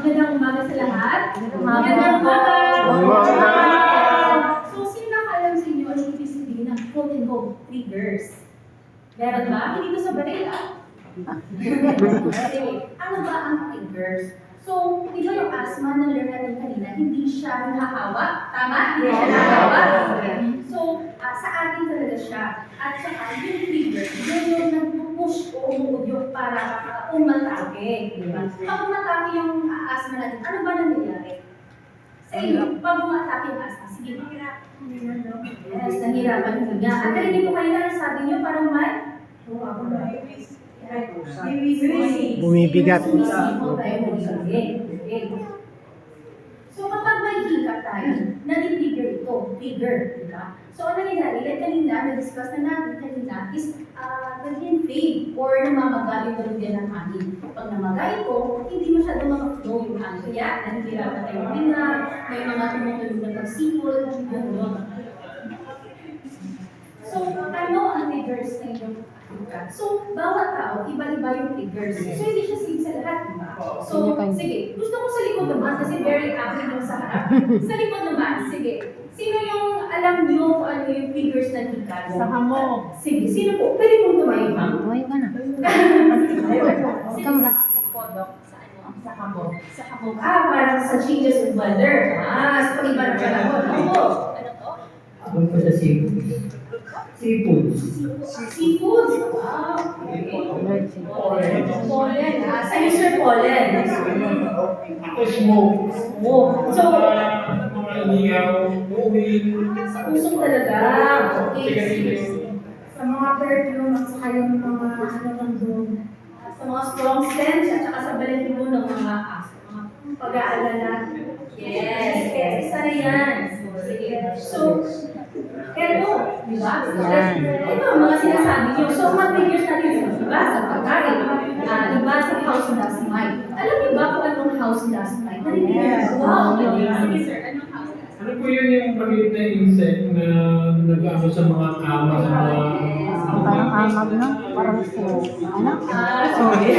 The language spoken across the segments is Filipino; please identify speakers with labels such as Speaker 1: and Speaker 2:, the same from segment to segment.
Speaker 1: Magandang umaga sa lahat. Magandang umaga. So, sino nakaalam sa inyo ang ibig sabihin ng quote and quote triggers? Meron ba? Hindi ko sa balita. Ano ba ang triggers? So, di ba yung asthma na learn natin kanina, hindi siya nahahawa? Tama? Hindi siya nahahawa? So, sa atin talaga siya. At saka, yung trigger, yun yung nag-push o umuudyok para umatake. Diba? Pag umatake yung asthma natin, ano ba nangyayari? Sa iyo, pag umatake yung asthma, sige, yes, nahirapan huminga. At narinig ko kanina, sabi niyo, parang may?
Speaker 2: Bumibigat.
Speaker 1: So kapag may hika tayo, nani-trigger ito, trigger, di ba? So ano nangyayari? Like kanina, na-discuss na natin kanina, is nag-inflame or namamaga yung balugyan ng hangin. Pag namaga ito, hindi masyado mag-flow yung hangin. Kaya, nanihirapan tayo huminga, may mga tumutulog na pagsipol, gano'n. So, ano ang triggers na inyong hika? So, bawat tao, iba-iba yung triggers. So, hindi siya same sa lahat, di ba? So, sige, gusto ko sa likod naman kasi very active yung sa harap. Sa likod naman, sige. Sino yung alam nyo kung ano yung triggers na hika?
Speaker 3: Sa hamo.
Speaker 1: Sige, sino po? Pwede mong tumayo, ma'am?
Speaker 3: Tumayo ka na.
Speaker 1: Sige, sa hamo. Sa hamo. Parang sa changes of weather. Sa pag-iba ng panahon. Hamo. Ano to?
Speaker 2: Ano pa sa seafood? Seafood.
Speaker 1: Seafood. Wow. Pollen. Sa'yo, sir, pollen.
Speaker 2: Ako smoke.
Speaker 1: So,
Speaker 2: Mga inihaw, buhin.
Speaker 1: sa usok talaga. Okay.
Speaker 4: Sa mga perfume at saka yung mga doon.
Speaker 1: Sa mga strong scents at saka sa balahibo ng mga pag-aalala. Yes. Isa na yan. Sige. So, eto, di ba? Ito ang mga sinasabi niyo. So, mga triggers natin sa iba, sa pagkain, iba sa house dust mite. Alam niyo ba kung anong house dust mite? Wow! Sige sir, anong house dust mite?
Speaker 2: Ano po yun yung maliit na insect na nag-ano sa mga kama, sa mga...
Speaker 3: Parang amag, no? Parang ano?
Speaker 1: Sorry.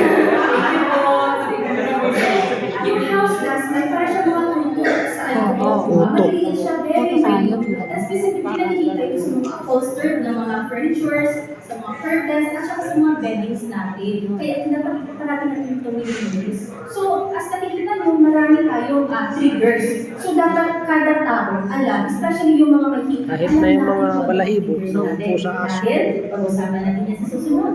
Speaker 1: Yung house dust mite, parang siya mga tutok sa ano. Maliit siya, very maliit. At specifically, nakikita ito sa mga upholstered na mga furnitures, sa mga curtains, at saka sa mga beddings natin. Kaya pinapakita natin natin itong triggers. So, as nakikita nyo, marami tayong triggers. So, dapat kada tao alam, especially yung mga makikita.
Speaker 2: Kahit na yung mga balahibo, naupo sa aso.
Speaker 1: Pag-usapan natin yan sa susunod.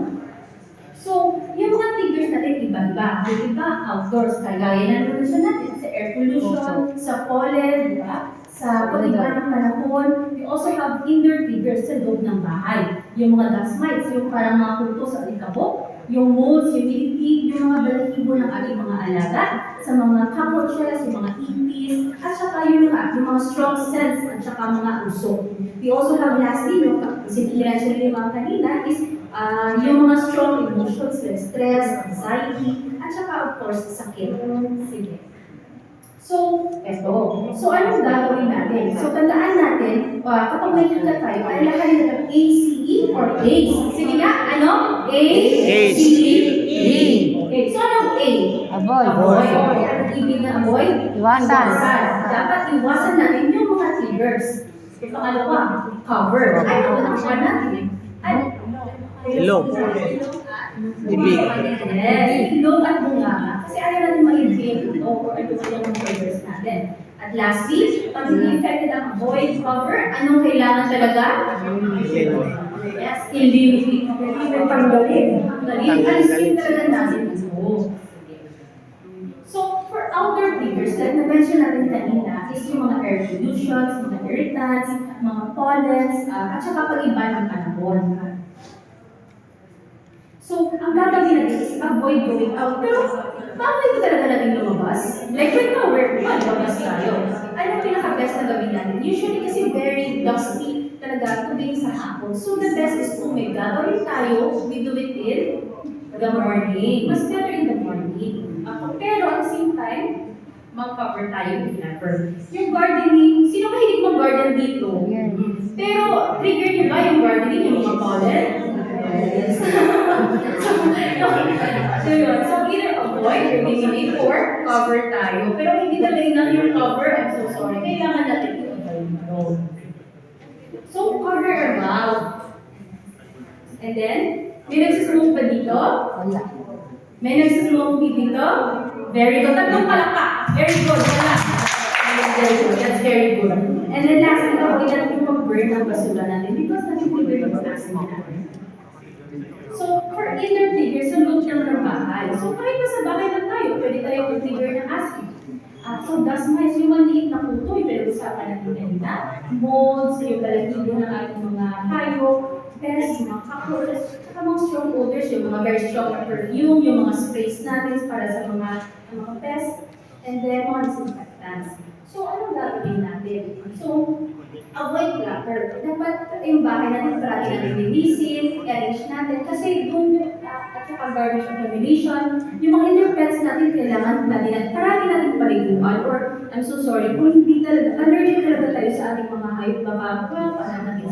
Speaker 1: So, yung mga triggers natin, iba-iba. Yung iba, outdoors, kagaya ng pollution natin, sa air pollution, sa pollen, di ba? Sa pag-iba ng panahon. We also have indoor triggers sa loob ng bahay. Yung mga dust mites, yung parang mga kuto sa alikabok, yung molds, humidity, yung mga balahibo ng ating mga alaga, sa mga cockroaches, yung mga ipis, at saka yung mga strong scents, at saka mga usok. We also have lastly, yung sinilensya nila mga kanina, is yung mga strong emotions like stress, anxiety, at saka of course, sakit. Sige. So, eto. So, anong gagawin natin? So, tandaan natin, kapag may hika tayo, ay lahat ng ACE or ACE. Sige nga, ano? ACE. Okay. So, anong A?
Speaker 3: Avoid.
Speaker 1: Avoid. Anong ibig na avoid?
Speaker 3: Iwasan.
Speaker 1: Dapat iwasan natin yung mga triggers. Yung pangalawa, cover. Ay, ano na siya natin?
Speaker 2: Ilong. Bibig.
Speaker 1: Yes, ilong at bunga. Kasi ayaw natin ma-inflame ito or ano ba yung triggers natin. At lastly, pag hindi affected ang avoid, cover, anong kailangan talaga? Yes, eliminate. Tanggalin. Alisin talaga natin ito. So, for outdoor triggers, like na-mention natin kanina, is yung mga air pollutions, mga irritants, mga pollens, at saka pag-iba ng panahon. So, ang gagawin natin is avoid going out. Pero, bakit ito talaga natin lumabas? Like right now, we're lumabas tayo. Ano pinaka-best na gawin natin? Usually kasi very dusty talaga tuwing sa hapon. So, the best is kung may gagawin tayo, we do it in the morning. Mas better in the morning. Pero at the same time, mag-cover tayo if ever. Yung gardening, sino mahilig mag-garden dito? Pero, trigger niyo ba yung gardening, yung mga pollen? Yes. So, yun. So, either of avoid, eliminate, or cover tayo. Pero hindi talaga enough yung cover, I'm so sorry. Kailangan natin i-avoid. So, cover our mouth. And then, may nagsismoke ba dito?
Speaker 3: Wala.
Speaker 1: May nagsismoke dito? Very good. Tatlong palakpak. Very good. Wala. Very good. That's very good. And then lastly, avoid natin mag-burn ng basura natin because nag-trigger yung asthma natin. So, for inner trigger, sa loob ng bahay. So, kahit nasa bahay lang tayo, pwede tayo mag-trigger ng asthma. So, dust mites, yung maliit na kutoy, pero usapan natin kanina. Molds, yung balahibo ng ating mga hayop, pests, mga cockroaches, saka mga strong odors, yung mga very strong na perfume, yung mga sprays natin para sa mga pests, and then mga disinfectants. So, anong gagawin natin? So, avoid clutter. Dapat yung bahay natin parati natin linisin, arrange natin, kasi doon yung at saka garbage accumulation, yung mga indoor pets natin kailangan natin at parati natin paliguan or I'm so sorry, kung hindi talaga, allergic talaga tayo sa ating mga hayop, baka